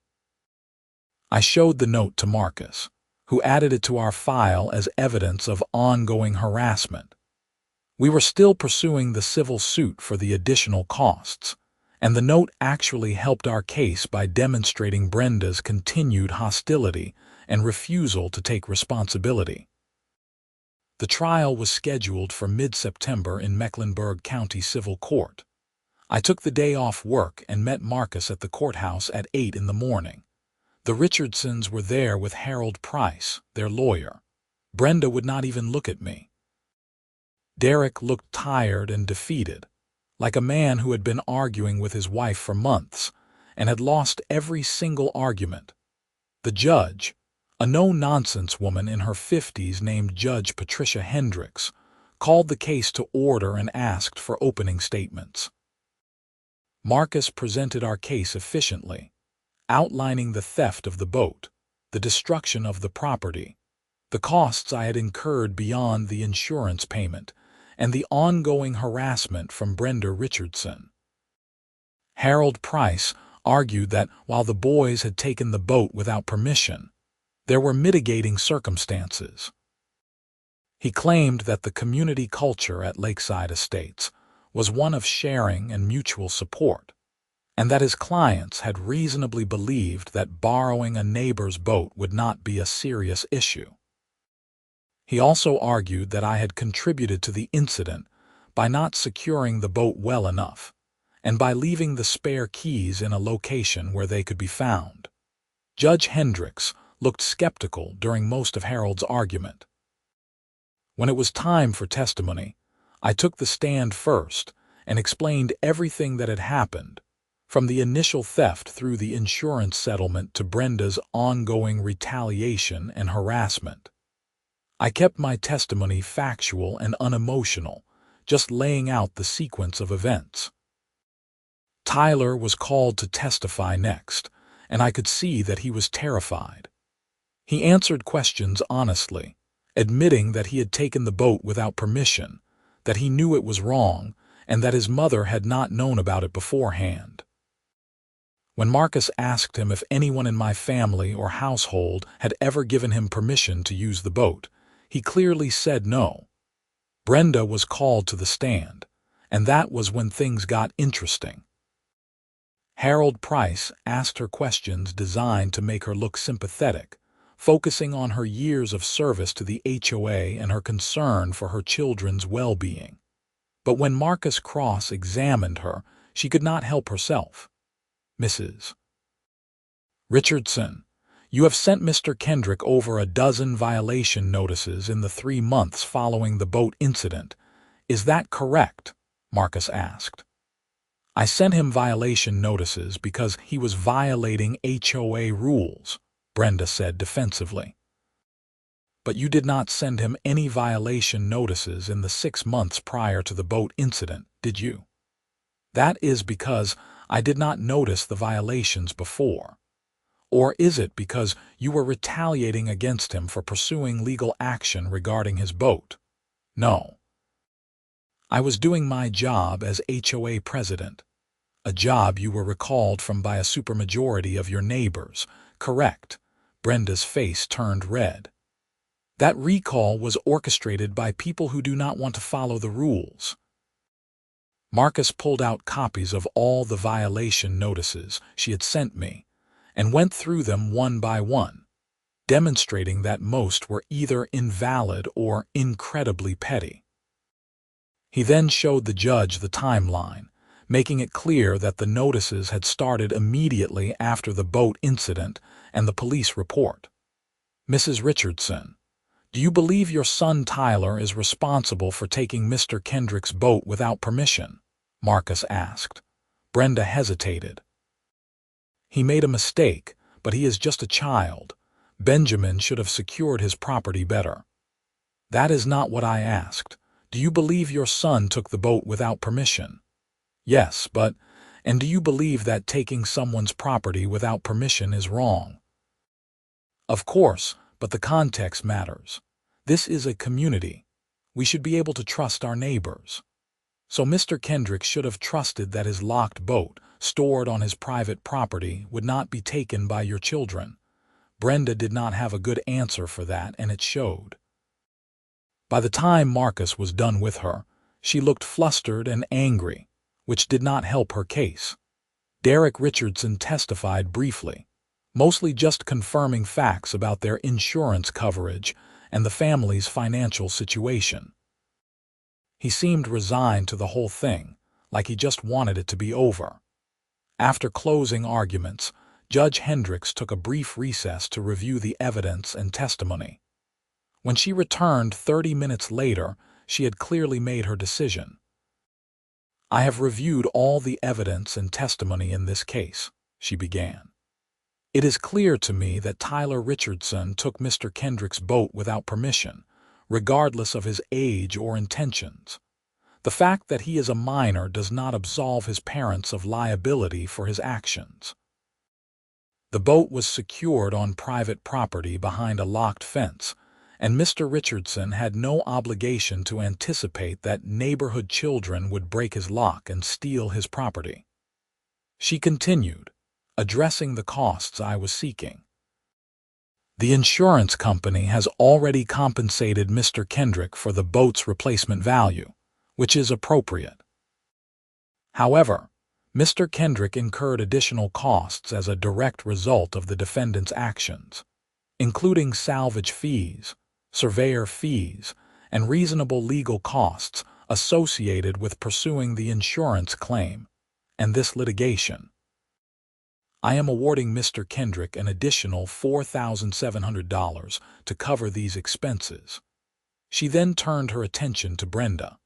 I showed the note to Marcus, who added it to our file as evidence of ongoing harassment. We were still pursuing the civil suit for the additional costs, and the note actually helped our case by demonstrating Brenda's continued hostility and refusal to take responsibility. The trial was scheduled for mid-September in Mecklenburg County Civil Court. I took the day off work and met Marcus at the courthouse at 8 in the morning. The Richardsons were there with Harold Price, their lawyer. Brenda would not even look at me. Derek looked tired and defeated, like a man who had been arguing with his wife for months and had lost every single argument. The judge, a no-nonsense woman in her 50s named Judge Patricia Hendricks, called the case to order and asked for opening statements. Marcus presented our case efficiently, outlining the theft of the boat, the destruction of the property, the costs I had incurred beyond the insurance payment, and the ongoing harassment from Brenda Richardson. Harold Price argued that while the boys had taken the boat without permission, there were mitigating circumstances. He claimed that the community culture at Lakeside Estates was one of sharing and mutual support, and that his clients had reasonably believed that borrowing a neighbor's boat would not be a serious issue. He also argued that I had contributed to the incident by not securing the boat well enough, and by leaving the spare keys in a location where they could be found. Judge Hendricks looked skeptical during most of Harold's argument. When it was time for testimony, I took the stand first and explained everything that had happened, from the initial theft through the insurance settlement to Brenda's ongoing retaliation and harassment. I kept my testimony factual and unemotional, just laying out the sequence of events. Tyler was called to testify next, and I could see that he was terrified. He answered questions honestly, admitting that he had taken the boat without permission, that he knew it was wrong, and that his mother had not known about it beforehand. When Marcus asked him if anyone in my family or household had ever given him permission to use the boat, he clearly said no. Brenda was called to the stand, and that was when things got interesting. Harold Price asked her questions designed to make her look sympathetic, focusing on her years of service to the HOA and her concern for her children's well-being. But when Marcus cross-examined her, she could not help herself. Mrs. Richardson, you have sent Mr. Kendrick over a dozen violation notices in the 3 months following the boat incident. Is that correct? Marcus asked. I sent him violation notices because he was violating HOA rules, Brenda said defensively. But you did not send him any violation notices in the 6 months prior to the boat incident, did you? That is because I did not notice the violations before. Or is it because you were retaliating against him for pursuing legal action regarding his boat? No. I was doing my job as HOA president, a job you were recalled from by a supermajority of your neighbors, correct? Brenda's face turned red. That recall was orchestrated by people who do not want to follow the rules. Marcus pulled out copies of all the violation notices she had sent me and went through them one by one, demonstrating that most were either invalid or incredibly petty. He then showed the judge the timeline, making it clear that the notices had started immediately after the boat incident and the police report. Mrs. Richardson, do you believe your son Tyler is responsible for taking Mr. Kendrick's boat without permission? Marcus asked. Brenda hesitated. He made a mistake, but he is just a child. Benjamin should have secured his property better. That is not what I asked. Do you believe your son took the boat without permission? Yes, and do you believe that taking someone's property without permission is wrong? Of course, but the context matters. This is a community. We should be able to trust our neighbors. So Mr. Kendrick should have trusted that his locked boat, stored on his private property, would not be taken by your children. Brenda did not have a good answer for that, and it showed. By the time Marcus was done with her, She looked flustered and angry, which did not help her case. Derek Richardson testified briefly, mostly just confirming facts about their insurance coverage and the family's financial situation. He seemed resigned to the whole thing, like he just wanted it to be over. After closing arguments, Judge Hendricks took a brief recess to review the evidence and testimony. When she returned 30 minutes later, she had clearly made her decision. "I have reviewed all the evidence and testimony in this case," she began. "It is clear to me that Tyler Richardson took Mr. Kendrick's boat without permission, regardless of his age or intentions. The fact that he is a minor does not absolve his parents of liability for his actions. The boat was secured on private property behind a locked fence, and Mr. Richardson had no obligation to anticipate that neighborhood children would break his lock and steal his property." She continued, addressing the costs I was seeking. "The insurance company has already compensated Mr. Kendrick for the boat's replacement value, which is appropriate. However, Mr. Kendrick incurred additional costs as a direct result of the defendant's actions, including salvage fees, surveyor fees, and reasonable legal costs associated with pursuing the insurance claim and this litigation. I am awarding Mr. Kendrick an additional $4,700 to cover these expenses." She then turned her attention to Brenda.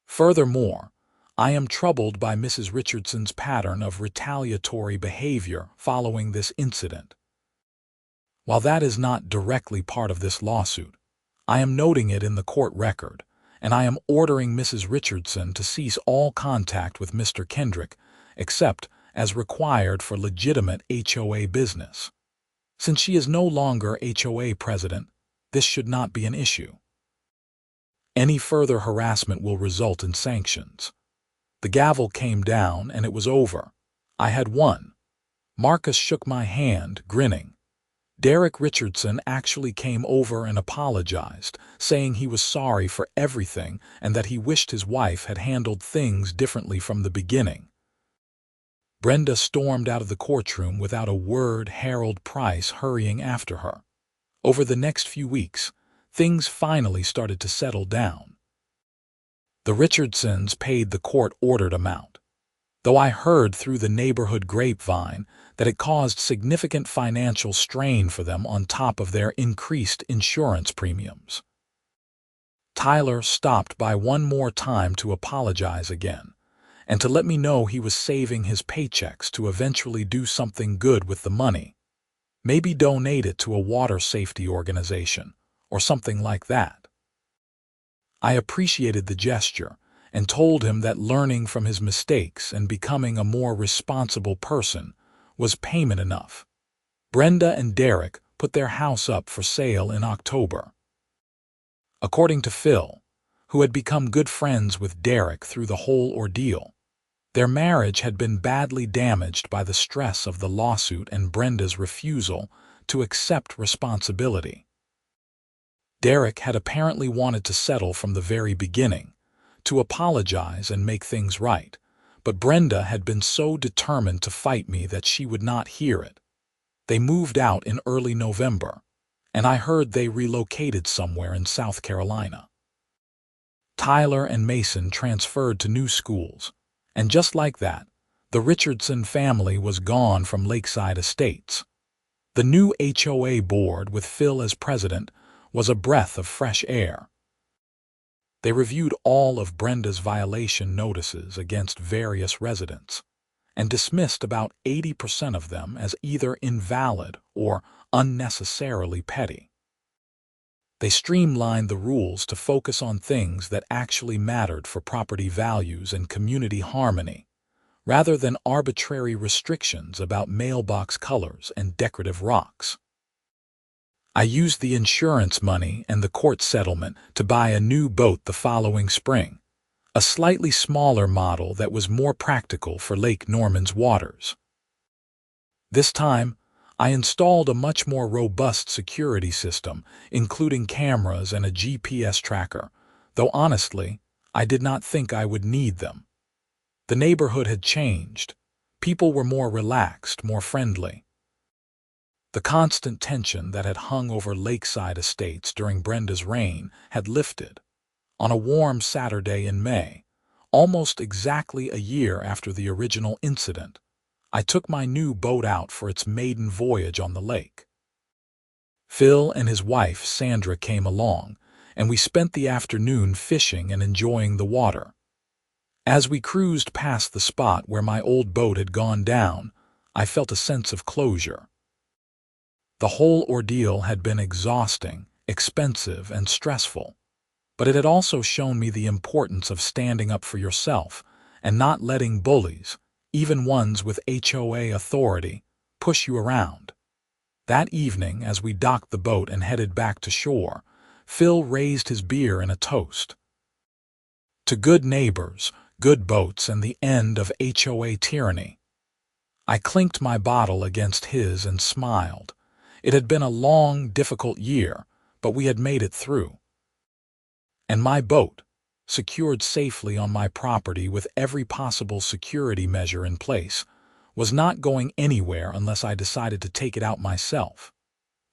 "Furthermore, I am troubled by Mrs. Richardson's pattern of retaliatory behavior following this incident. While that is not directly part of this lawsuit, I am noting it in the court record, and I am ordering Mrs. Richardson to cease all contact with Mr. Kendrick, except as required for legitimate HOA business. Since she is no longer HOA president, this should not be an issue. Any further harassment will result in sanctions." The gavel came down and it was over. I had won. Marcus shook my hand, grinning. Derek Richardson actually came over and apologized, saying he was sorry for everything and that he wished his wife had handled things differently from the beginning. Brenda stormed out of the courtroom without a word, Harold Price hurrying after her. Over the next few weeks, things finally started to settle down. The Richardsons paid the court-ordered amount, though I heard through the neighborhood grapevine that it caused significant financial strain for them on top of their increased insurance premiums. Tyler stopped by one more time to apologize again, and to let me know he was saving his paychecks to eventually do something good with the money. Maybe donate it to a water safety organization, or something like that. I appreciated the gesture and told him that learning from his mistakes and becoming a more responsible person was payment enough. Brenda and Derek put their house up for sale in October. According to Phil, who had become good friends with Derek through the whole ordeal, their marriage had been badly damaged by the stress of the lawsuit and Brenda's refusal to accept responsibility. Derek had apparently wanted to settle from the very beginning, to apologize and make things right, but Brenda had been so determined to fight me that she would not hear it. They moved out in early November, and I heard they relocated somewhere in South Carolina. Tyler and Mason transferred to new schools, and just like that, the Richardson family was gone from Lakeside Estates. The new HOA board, with Phil as president, was a breath of fresh air. They reviewed all of Brenda's violation notices against various residents and dismissed about 80% of them as either invalid or unnecessarily petty. They streamlined the rules to focus on things that actually mattered for property values and community harmony, rather than arbitrary restrictions about mailbox colors and decorative rocks. I used the insurance money and the court settlement to buy a new boat the following spring, a slightly smaller model that was more practical for Lake Norman's waters. This time, I installed a much more robust security system, including cameras and a GPS tracker, though honestly, I did not think I would need them. The neighborhood had changed. People were more relaxed, more friendly. The constant tension that had hung over lakeside estates during Brenda's reign had lifted. On a warm Saturday in May, almost exactly a year after the original incident, I took my new boat out for its maiden voyage on the lake. Phil and his wife Sandra came along, and we spent the afternoon fishing and enjoying the water. As we cruised past the spot where my old boat had gone down, I felt a sense of closure. The whole ordeal had been exhausting, expensive, and stressful, but it had also shown me the importance of standing up for yourself and not letting bullies, even ones with HOA authority, push you around. That evening, as we docked the boat and headed back to shore, Phil raised his beer in a toast. To good neighbors, good boats, and the end of HOA tyranny. I clinked my bottle against his and smiled. It had been a long, difficult year, but we had made it through. And my boat, secured safely on my property with every possible security measure in place, was not going anywhere unless I decided to take it out myself.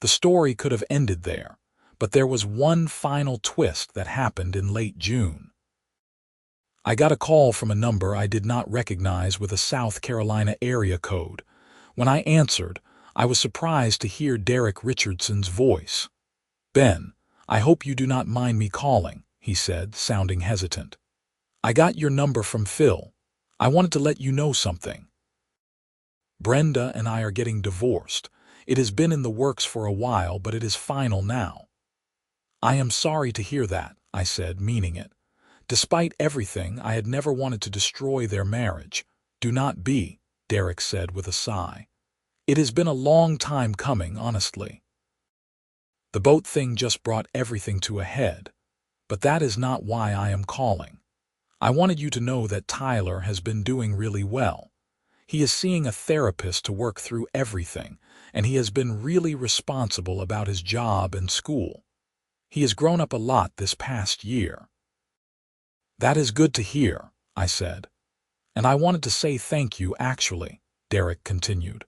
The story could have ended there, but there was one final twist that happened in late June. I got a call from a number I did not recognize with a South Carolina area code. When I answered, I was surprised to hear Derek Richardson's voice. "Ben, I hope you do not mind me calling," he said, sounding hesitant. "I got your number from Phil. I wanted to let you know something. Brenda and I are getting divorced. It has been in the works for a while, but it is final now." "I am sorry to hear that," I said, meaning it. Despite everything, I had never wanted to destroy their marriage. "Do not be," Derek said with a sigh. "It has been a long time coming, honestly. The boat thing just brought everything to a head. But that is not why I am calling. I wanted you to know that Tyler has been doing really well. He is seeing a therapist to work through everything, and he has been really responsible about his job and school. He has grown up a lot this past year." "That is good to hear," I said. "And I wanted to say thank you, actually," Derek continued.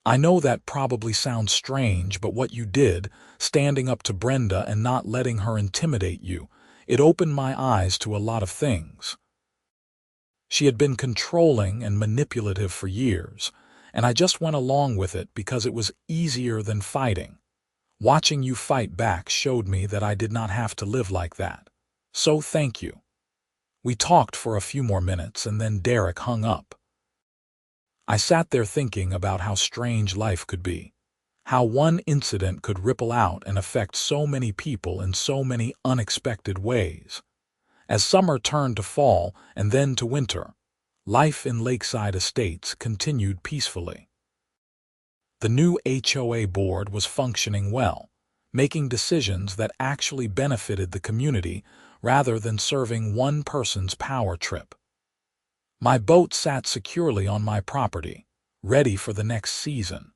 "I know that probably sounds strange, but what you did, standing up to Brenda and not letting her intimidate you, it opened my eyes to a lot of things. She had been controlling and manipulative for years, and I just went along with it because it was easier than fighting. Watching you fight back showed me that I did not have to live like that. So thank you." We talked for a few more minutes, and then Derek hung up. I sat there thinking about how strange life could be, how one incident could ripple out and affect so many people in so many unexpected ways. As summer turned to fall and then to winter, life in Lakeside Estates continued peacefully. The new HOA board was functioning well, making decisions that actually benefited the community rather than serving one person's power trip. My boat sat securely on my property, ready for the next season.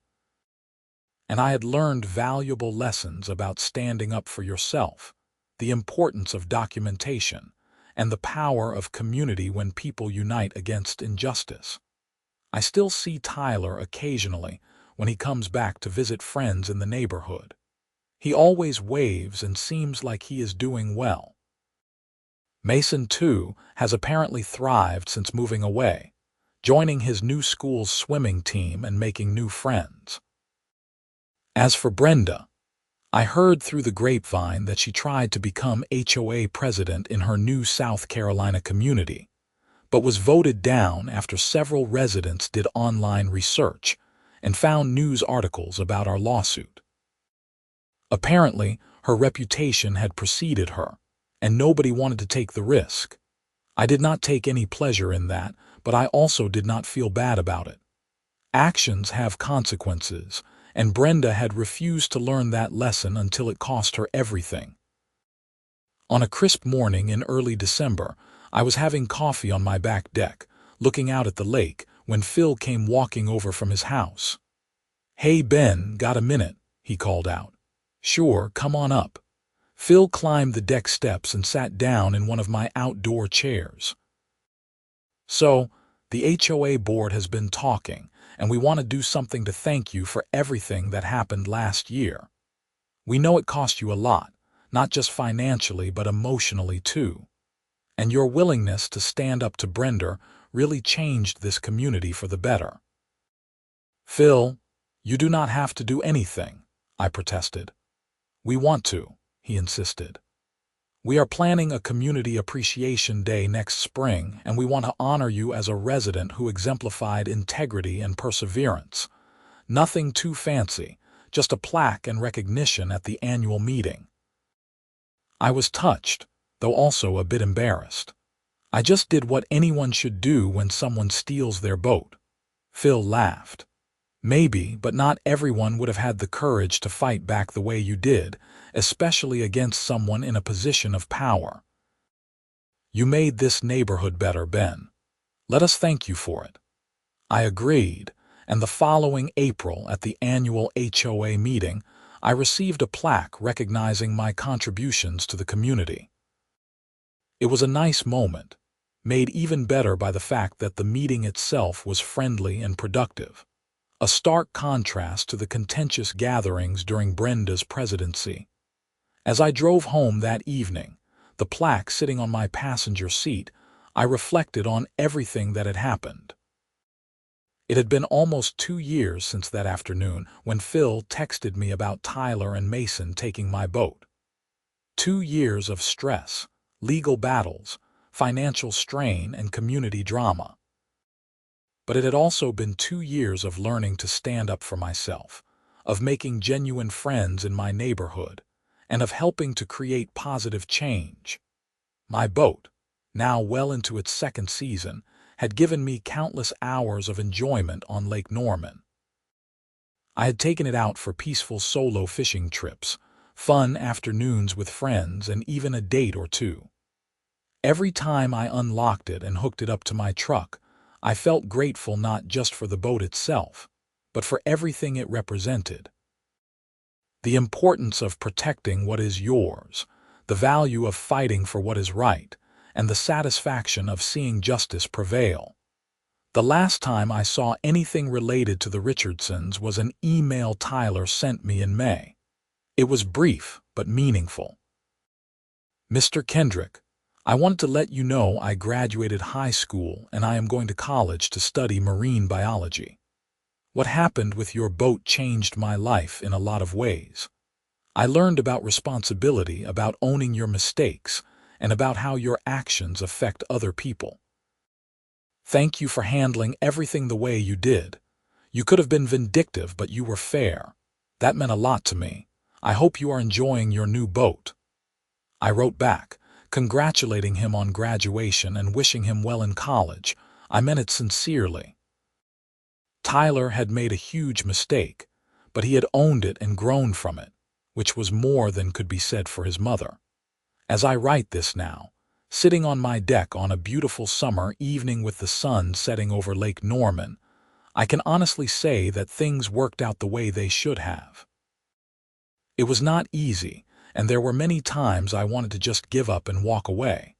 And I had learned valuable lessons about standing up for yourself, the importance of documentation, and the power of community when people unite against injustice. I still see Tyler occasionally when he comes back to visit friends in the neighborhood. He always waves and seems like he is doing well. Mason, too, has apparently thrived since moving away, joining his new school's swimming team and making new friends. As for Brenda, I heard through the grapevine that she tried to become HOA president in her new South Carolina community, but was voted down after several residents did online research and found news articles about our lawsuit. Apparently, her reputation had preceded her, and nobody wanted to take the risk. I did not take any pleasure in that, but I also did not feel bad about it. Actions have consequences, and Brenda had refused to learn that lesson until it cost her everything. On a crisp morning in early December, I was having coffee on my back deck, looking out at the lake, when Phil came walking over from his house. "Hey Ben, got a minute?" he called out. "Sure, come on up." Phil climbed the deck steps and sat down in one of my outdoor chairs. So, the HOA board has been talking, and we want to do something to thank you for everything that happened last year. We know it cost you a lot, not just financially but emotionally too. And your willingness to stand up to Brenda really changed this community for the better. Phil, you do not have to do anything, I protested. We want to, he insisted. We are planning a Community Appreciation Day next spring, and we want to honor you as a resident who exemplified integrity and perseverance. Nothing too fancy, just a plaque and recognition at the annual meeting. I was touched, though also a bit embarrassed. I just did what anyone should do when someone steals their boat. Phil laughed. Maybe, but not everyone would have had the courage to fight back the way you did, especially against someone in a position of power. You made this neighborhood better, Ben. Let us thank you for it. I agreed, and the following April at the annual HOA meeting, I received a plaque recognizing my contributions to the community. It was a nice moment, made even better by the fact that the meeting itself was friendly and productive. A stark contrast to the contentious gatherings during Brenda's presidency. As I drove home that evening, the plaque sitting on my passenger seat, I reflected on everything that had happened. It had been almost 2 years since that afternoon when Phil texted me about Tyler and Mason taking my boat. 2 years of stress, legal battles, financial strain, and community drama. But it had also been 2 years of learning to stand up for myself, of making genuine friends in my neighborhood, and of helping to create positive change. My boat, now well into its 2nd season, had given me countless hours of enjoyment on Lake Norman. I had taken it out for peaceful solo fishing trips, fun afternoons with friends, and even a date or two. Every time I unlocked it and hooked it up to my truck, I felt grateful not just for the boat itself, but for everything it represented. The importance of protecting what is yours, the value of fighting for what is right, and the satisfaction of seeing justice prevail. The last time I saw anything related to the Richardsons was an email Tyler sent me in May. It was brief but meaningful. Mr. Kendrick, I wanted to let you know I graduated high school and I am going to college to study marine biology. What happened with your boat changed my life in a lot of ways. I learned about responsibility, about owning your mistakes, and about how your actions affect other people. Thank you for handling everything the way you did. You could have been vindictive, but you were fair. That meant a lot to me. I hope you are enjoying your new boat. I wrote back, congratulating him on graduation and wishing him well in college. I meant it sincerely. Tyler had made a huge mistake, but he had owned it and grown from it, which was more than could be said for his mother. As I write this now, sitting on my deck on a beautiful summer evening with the sun setting over Lake Norman, I can honestly say that things worked out the way they should have. It was not easy, and there were many times I wanted to just give up and walk away.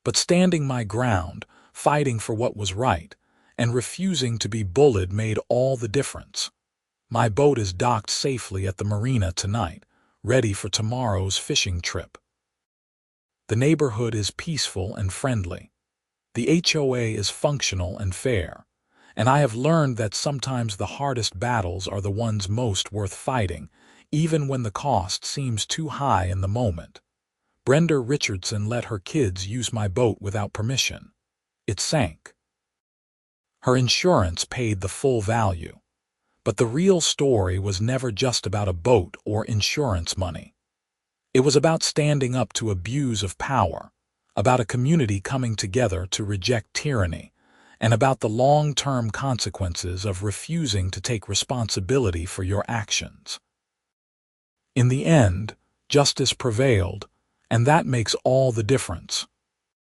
But standing my ground, fighting for what was right, and refusing to be bullied made all the difference. My boat is docked safely at the marina tonight, ready for tomorrow's fishing trip. The neighborhood is peaceful and friendly. The HOA is functional and fair, and I have learned that sometimes the hardest battles are the ones most worth fighting, even when the cost seems too high in the moment. Brenda Richardson let her kids use my boat without permission. It sank. Her insurance paid the full value. But the real story was never just about a boat or insurance money. It was about standing up to abuse of power, about a community coming together to reject tyranny, and about the long-term consequences of refusing to take responsibility for your actions. In the end, justice prevailed, and that makes all the difference.